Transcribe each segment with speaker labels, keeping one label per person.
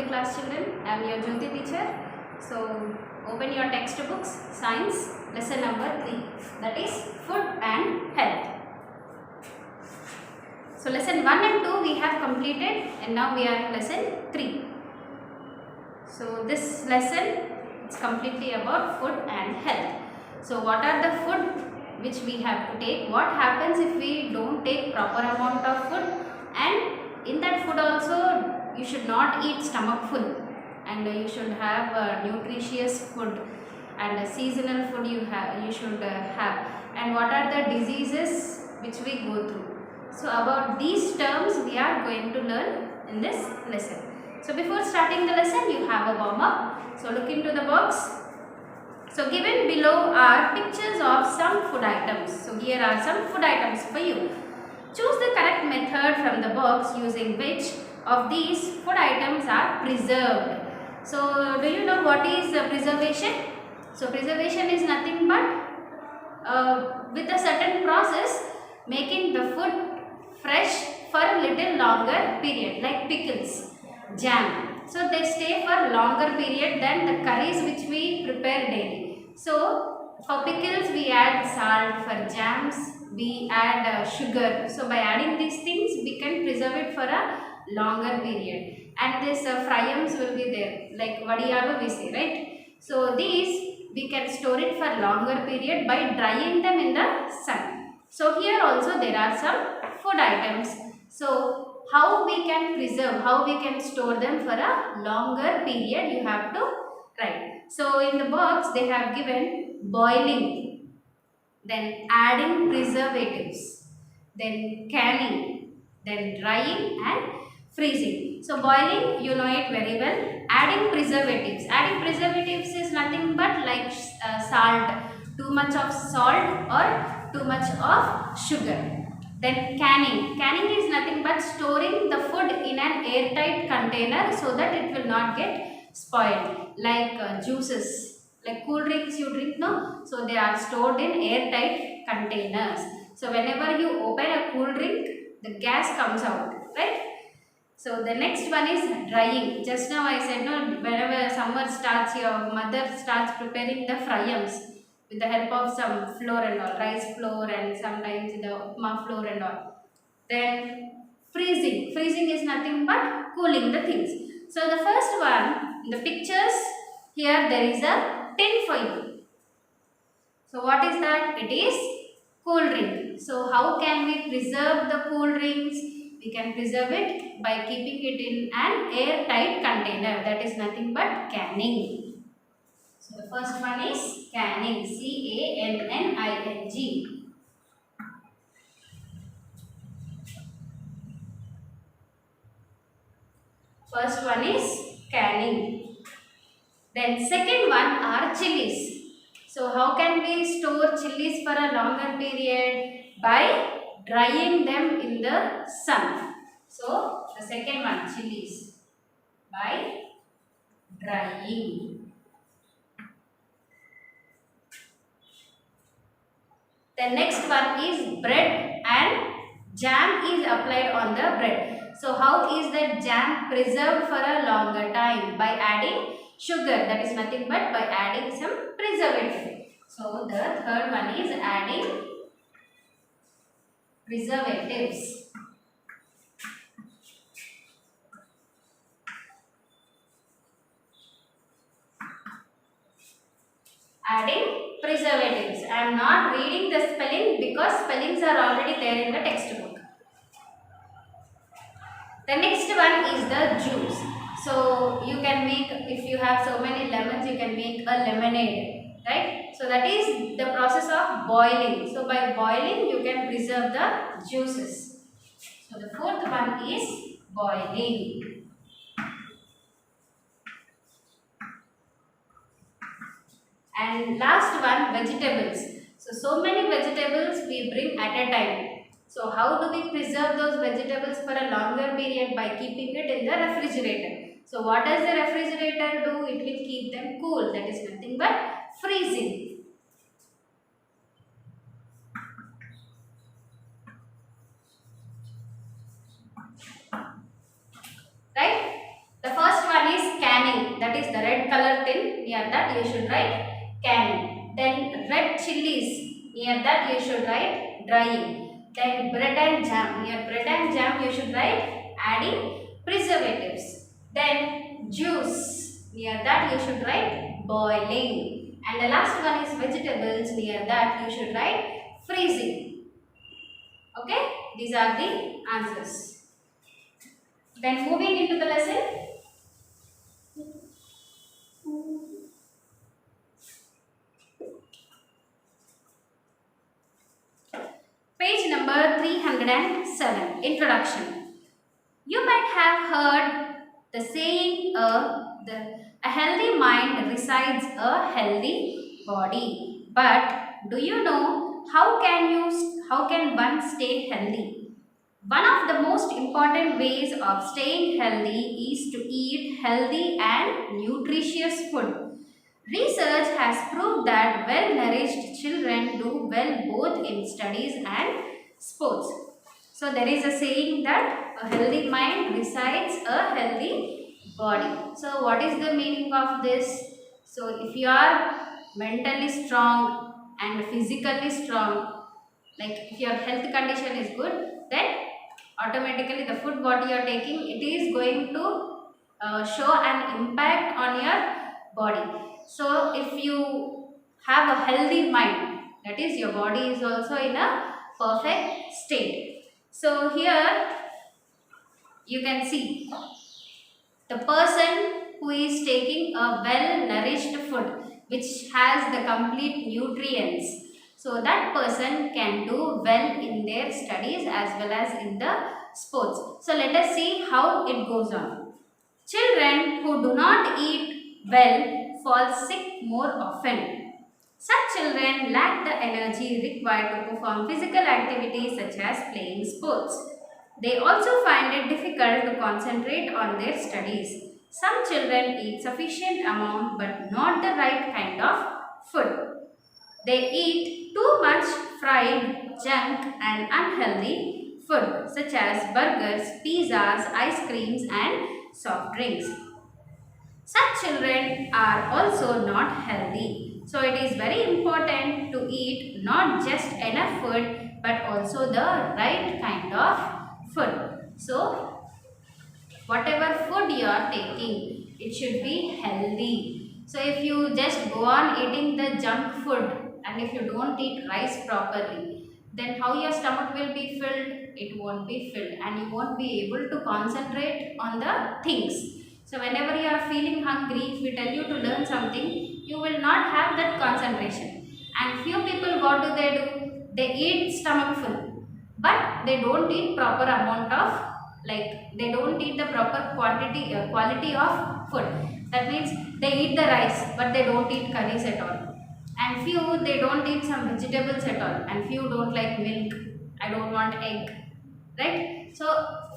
Speaker 1: class children. I am your Jyoti teacher. So open your textbooks, science lesson number 3, that is food and health. So lesson 1 and 2 we have completed, and now we are in lesson 3. So this lesson is completely about food and health. So what are the food which we have to take? What happens if we don't take proper amount of food? And in that food also you should not eat stomach full, and you should have nutritious food, and seasonal food you should have. And what are the diseases which we go through? So about these terms we are going to learn in this lesson. So before starting the lesson, you have a warm up. So look into the box. So given below are pictures of some food items. So here are some food items for you. Choose the correct method from the box using which of these food items are preserved. So do you know what is preservation? So preservation is nothing but with a certain process making the food fresh for a little longer period, like pickles, jam. So they stay for longer period than the curries which we prepare daily. So for pickles we add salt, for jams we add sugar. So by adding these things we can preserve it for a longer period. And this fryams will be there, like vadiyalu we say, right? So these we can store it for longer period by drying them in the sun. So here also there are some food items. So how we can preserve, how we can store them for a longer period, you have to write. So in the box they have given boiling, then adding preservatives, then canning, then drying and freezing. So boiling, you know it very well. Adding preservatives. Adding preservatives is nothing but like salt, too much of salt or too much of sugar. Then canning. Canning is nothing but storing the food in an airtight container so that it will not get spoiled. Like juices, like cool drinks you drink, no? So they are stored in airtight containers. So whenever you open a cool drink, the gas comes out, right? So the next one is drying. Just now I said, no, whenever summer starts, your mother starts preparing the fryams with the help of some flour and all, rice flour and sometimes the upma flour and all. Then freezing. Freezing is nothing but cooling the things. So the first one, in the pictures, here there is a tin for you. So what is that? It is cool drink. So how can we preserve the cool drinks? We can preserve it by keeping it in an airtight container. That is nothing but canning. So the first one is canning. C-A-N-N-I-N-G. First one is canning. Then second one are chilies. So how can we store chilies for a longer period? By drying them in the sun. So the second one, chilies, by drying. The next one is bread, and jam is applied on the bread. So how is the jam preserved for a longer time? By adding sugar, that is nothing but by adding some preservative. So the third one is adding preservatives. Adding preservatives. I am not reading the spelling because spellings are already there in the textbook. The next one is the juice. So you can make, if you have so many lemons, you can make a lemonade, right? So that is the process of boiling. So by boiling you can preserve the juices. So the fourth one is boiling. And last one, vegetables. So many vegetables we bring at a time. So how do we preserve those vegetables for a longer period? By keeping it in the refrigerator. So what does the refrigerator do? It will keep them cool. That is nothing but freezing. Right? The first one is near that you should write canning. Then red chilies, near that you should write drying. Then bread and jam, near bread and jam you should write adding preservatives. Then juice, near that you should write boiling. And the last one is vegetables, near that you should write freezing. Okay, these are the answers. Then moving into the lesson. Page number 307, Introduction. You might have heard the saying, a healthy mind resides a healthy body. But do you know how can one stay healthy? One of the most important ways of staying healthy is to eat healthy and nutritious food. Research has proved that well-nourished children do well both in studies and sports. So there is a saying that a healthy mind resides a healthy body. So what is the meaning of this? So if you are mentally strong and physically strong, like if your health condition is good, then automatically the food what you are taking, it is going to show an impact on your body. So if you have a healthy mind, that is your body is also in a perfect state. So here you can see the person who is taking a well nourished food which has the complete nutrients. So that person can do well in their studies as well as in the sports. So let us see how it goes on. Children who do not eat well fall sick more often. Such children lack the energy required to perform physical activities such as playing sports. They also find it difficult to concentrate on their studies. Some children eat sufficient amount but not the right kind of food. They eat too much fried, junk and unhealthy food such as burgers, pizzas, ice creams and soft drinks. Such children are also not healthy. So it is very important to eat not just enough food but also the right kind of food. So whatever food you are taking, it should be healthy. So if you just go on eating the junk food and if you don't eat rice properly, then how your stomach will be filled? It won't be filled and you won't be able to concentrate on the things. So whenever you are feeling hungry, if we tell you to learn something, you will not have that concentration. And few people, what do? They eat stomach full, but they don't eat proper amount of, like they don't eat the proper quality of food. That means they eat the rice, but they don't eat curries at all. And few they don't eat some vegetables at all, and few don't like milk. I don't want egg, right? So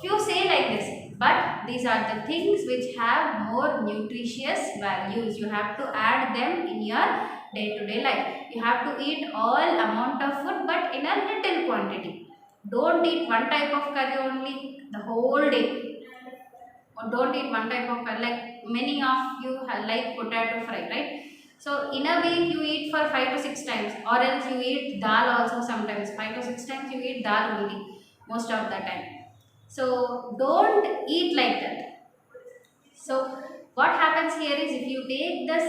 Speaker 1: few say like this, but these are the things which have more nutritious values. You have to add them in your day-to-day life. You have to eat all amount of food but in a little quantity. Don't eat one type of curry only the whole day. Or don't eat one type of curry. Like many of you like potato fry, right? So in a week you eat for 5 to 6 times, or else you eat dal also sometimes. 5 to 6 times you eat dal only most of the time. So don't eat like that. So what happens here is, if you take the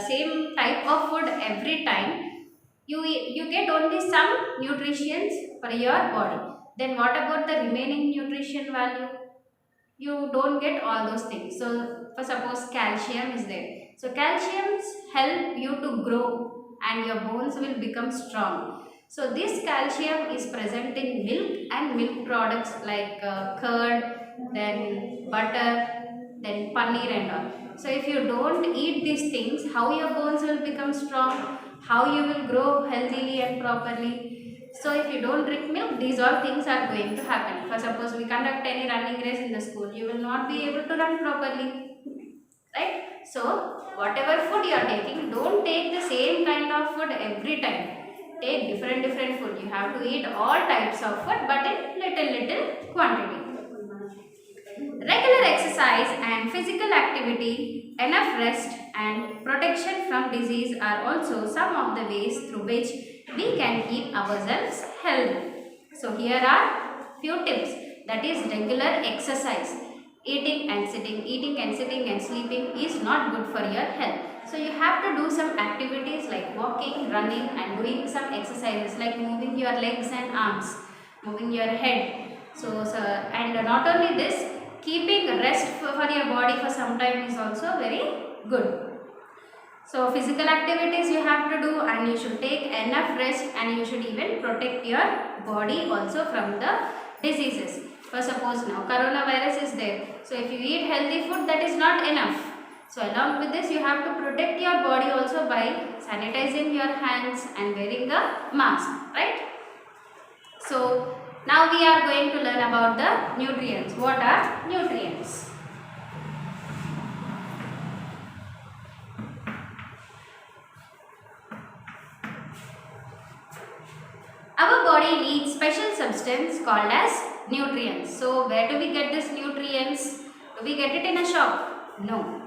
Speaker 1: same type of food every time, you get only some nutrients for your body. Then what about the remaining nutrition value? You don't get all those things. So for suppose calcium is there. So calciums help you to grow and your bones will become strong. So this calcium is present in milk and milk products like curd, then butter, then paneer and all. So if you don't eat these things, how your bones will become strong? How you will grow healthily and properly? So if you don't drink milk, these all things are going to happen. For suppose we conduct any running race in the school, you will not be able to run properly, right? So whatever food you are taking, don't take the same kind of food every time. Take different food. You have to eat all types of food but in little quantity. Regular exercise and physical activity, enough rest and protection from disease are also some of the ways through which we can keep ourselves healthy. So here are few tips, that is regular exercise. Eating and sitting and sleeping is not good for your health. So you have to do some activities like walking, running and doing some exercises like moving your legs and arms, moving your head. And not only this, keeping rest for your body for some time is also very good. So physical activities you have to do, and you should take enough rest, and you should even protect your body also from the diseases. For suppose now coronavirus is there. So if you eat healthy food, that is not enough. So along with this, you have to protect your body also by sanitizing your hands and wearing the mask, right? So now we are going to learn about the nutrients. What are nutrients? Our body needs special substance called as nutrients. So where do we get these nutrients? Do we get it in a shop? No.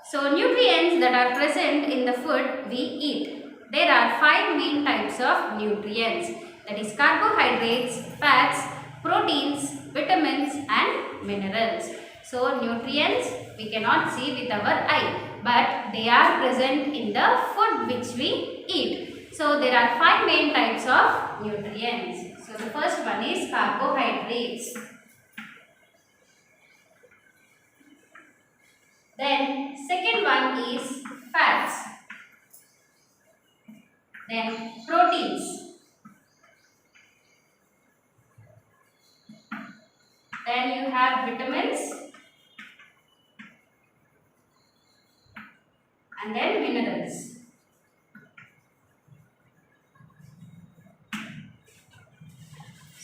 Speaker 1: So nutrients that are present in the food we eat. There are 5 main types of nutrients. That is carbohydrates, fats, proteins, vitamins and minerals. So nutrients we cannot see with our eye, but they are present in the food which we eat. So there are 5 main types of nutrients. So the first one is carbohydrates. Then second one is fats. Then proteins. Then you have vitamins. And then minerals.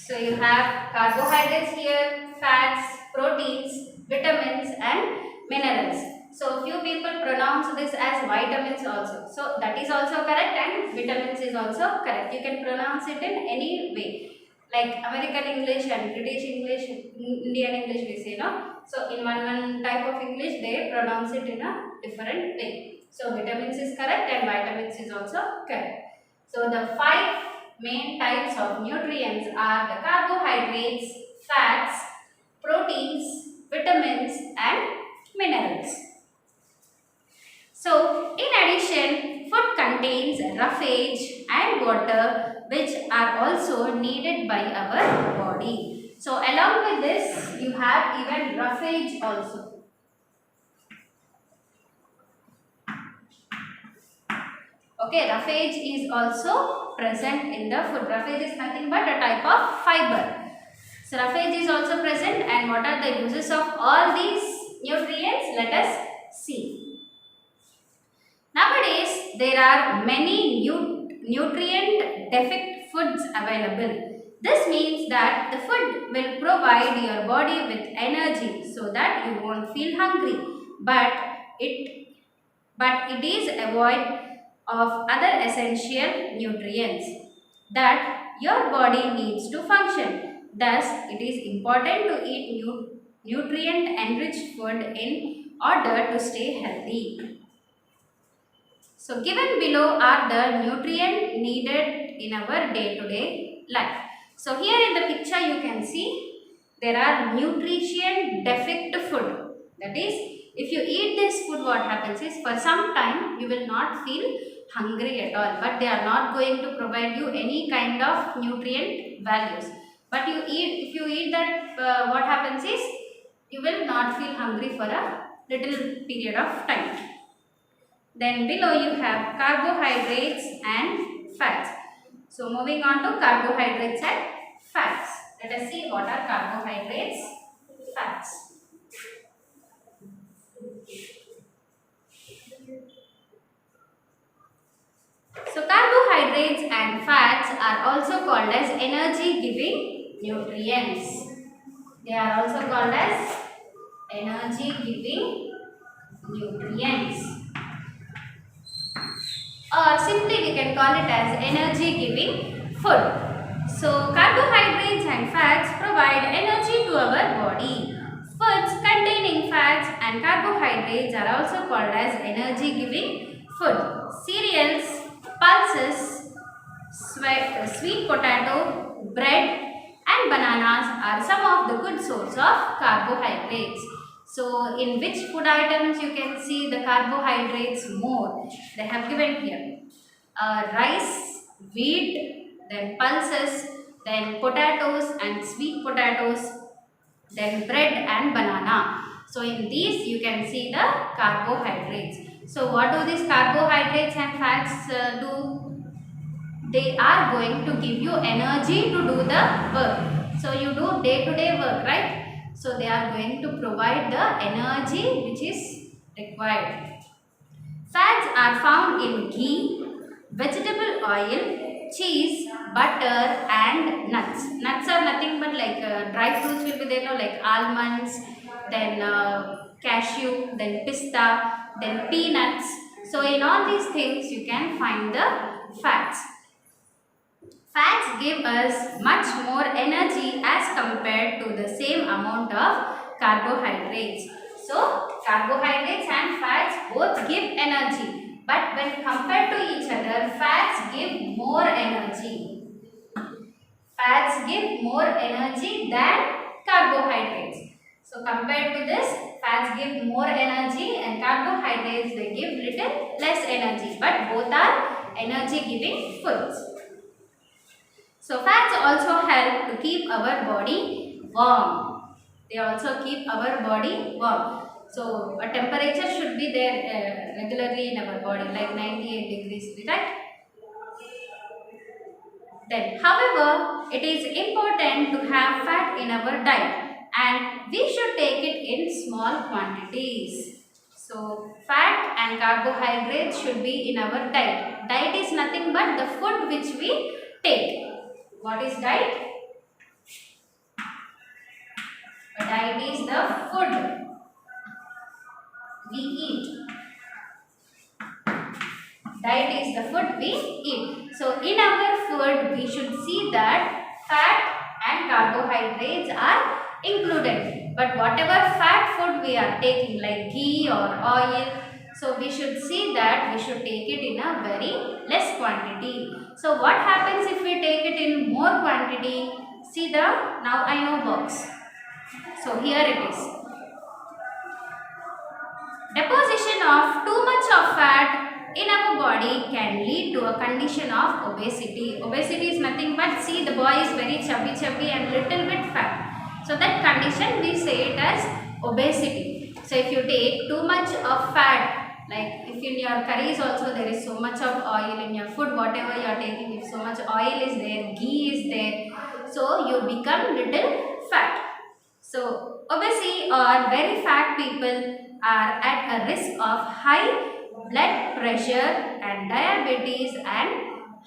Speaker 1: So you have carbohydrates here, fats, proteins, vitamins and minerals. So few people pronounce this as vitamins also. So that is also correct, and vitamins is also correct. You can pronounce it in any way. Like American English and British English, Indian English we say, no? So in one type of English they pronounce it in a different way. So vitamins is correct and vitamins is also correct. So the 5 main types of nutrients are the carbohydrates, fats, proteins, vitamins and minerals. So in addition, food contains roughage and water which are also needed by our body. So along with this, you have even roughage also. Okay, roughage is also present in the food. Roughage is nothing but a type of fiber. So roughage is also present, and what are the uses of all these nutrients? Let us see. Nowadays, there are many nutrient deficient foods available. This means that the food will provide your body with energy so that you won't feel hungry. But it is avoid of other essential nutrients that your body needs to function. Thus, it is important to eat nutrient-enriched food in order to stay healthy. So, given below are the nutrients needed in our day-to-day life. So, here in the picture you can see there are nutrition deficient food. That is, if you eat this food, what happens is for some time you will not feel hungry at all, but they are not going to provide you any kind of nutrient values. But if you eat that, what happens is you will not feel hungry for a little period of time. Then below you have carbohydrates and fats. So moving on to carbohydrates and fats. Let us see what are carbohydrates, fats. So carbohydrates and fats are also called as energy giving nutrients. They are also called as energy giving nutrients. Or simply we can call it as energy giving food. So carbohydrates and fats provide energy to our body. Foods containing fats and carbohydrates are also called as energy-giving food. Cereals, pulses, sweet potato, bread and bananas are some of the good source of carbohydrates. So, in which food items you can see the carbohydrates more? They have given here. Rice, wheat, then pulses, then potatoes and sweet potatoes, then bread and banana. So in these you can see the carbohydrates. So what do these carbohydrates and fats do? They are going to give you energy to do the work. So you do day to day work, right? So they are going to provide the energy which is required. Fats are found in ghee, vegetable oil, cheese, butter and nuts. Nuts are nothing but like dry fruits will be there, no? Like almonds, then cashew, then pista, then peanuts. So in all these things you can find the fats. Fats give us much more energy as compared to the same amount of carbohydrates. So, carbohydrates and fats both give energy. But when compared to each other, fats give more energy. Fats give more energy than carbohydrates. So, compared to this, fats give more energy and carbohydrates they give little less energy. But both are energy giving foods. So fats also help to keep our body warm. They also keep our body warm. So a temperature should be there regularly in our body like 98 degrees, right? Then however, it is important to have fat in our diet and we should take it in small quantities. So fat and carbohydrates should be in our diet. Diet is nothing but the food which we take. What is diet? A diet is the food we eat. Diet is the food we eat. So in our food we should see that fat and carbohydrates are included. But whatever fat food we are taking like ghee or oil, so we should see that we should take it in a very less quantity. So what happens if we take it in more quantity? See the now I know box. So here it is. Deposition of too much of fat in our body can lead to a condition of obesity. Obesity is nothing but see the boy is very chubby and little bit fat. So that condition we say it as obesity. So if you take too much of fat, like if in your curries also there is so much of oil in your food, whatever you are taking, if so much oil is there, ghee is there, so you become little fat. So obesity or very fat people are at a risk of high blood pressure and diabetes and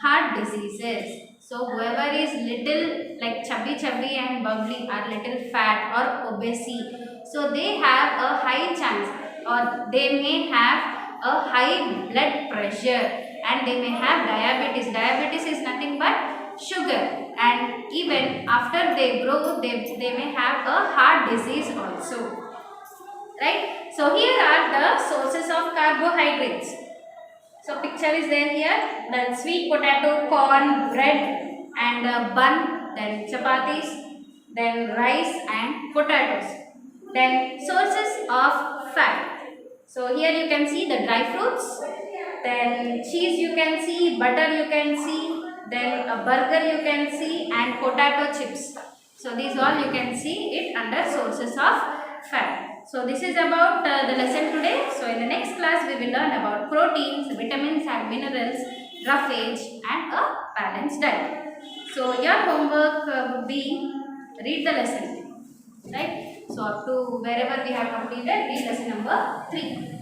Speaker 1: heart diseases. So whoever is little like chubby and bubbly are little fat or obesity, so they have a high chance or they may have a high blood pressure and they may have diabetes. Diabetes is nothing but sugar, and even after they grow they may have a heart disease also, right? So here are the sources of carbohydrates. So picture is there here, then sweet potato, corn, bread and bun, then chapatis, then rice and potatoes. Then sources of fat. So here you can see the dry fruits, then cheese you can see, butter you can see, then a burger you can see and potato chips. So these all you can see it under sources of fat. So this is about the lesson today. So in the next class we will learn about proteins, vitamins and minerals, roughage and a balanced diet. So your homework would be read the lesson, right? So up to wherever we have completed, read lesson number 3.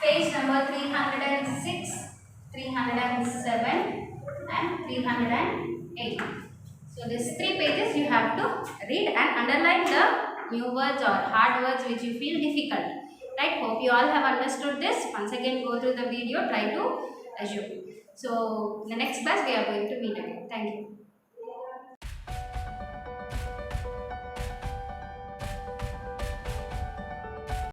Speaker 1: Page number 306, 307 and 308. So these 3 pages you have to read and underline the new words or hard words which you feel difficult. Right? Hope you all have understood this. Once again go through the video, try to assume. So in the next class we are going to meet again. Thank you.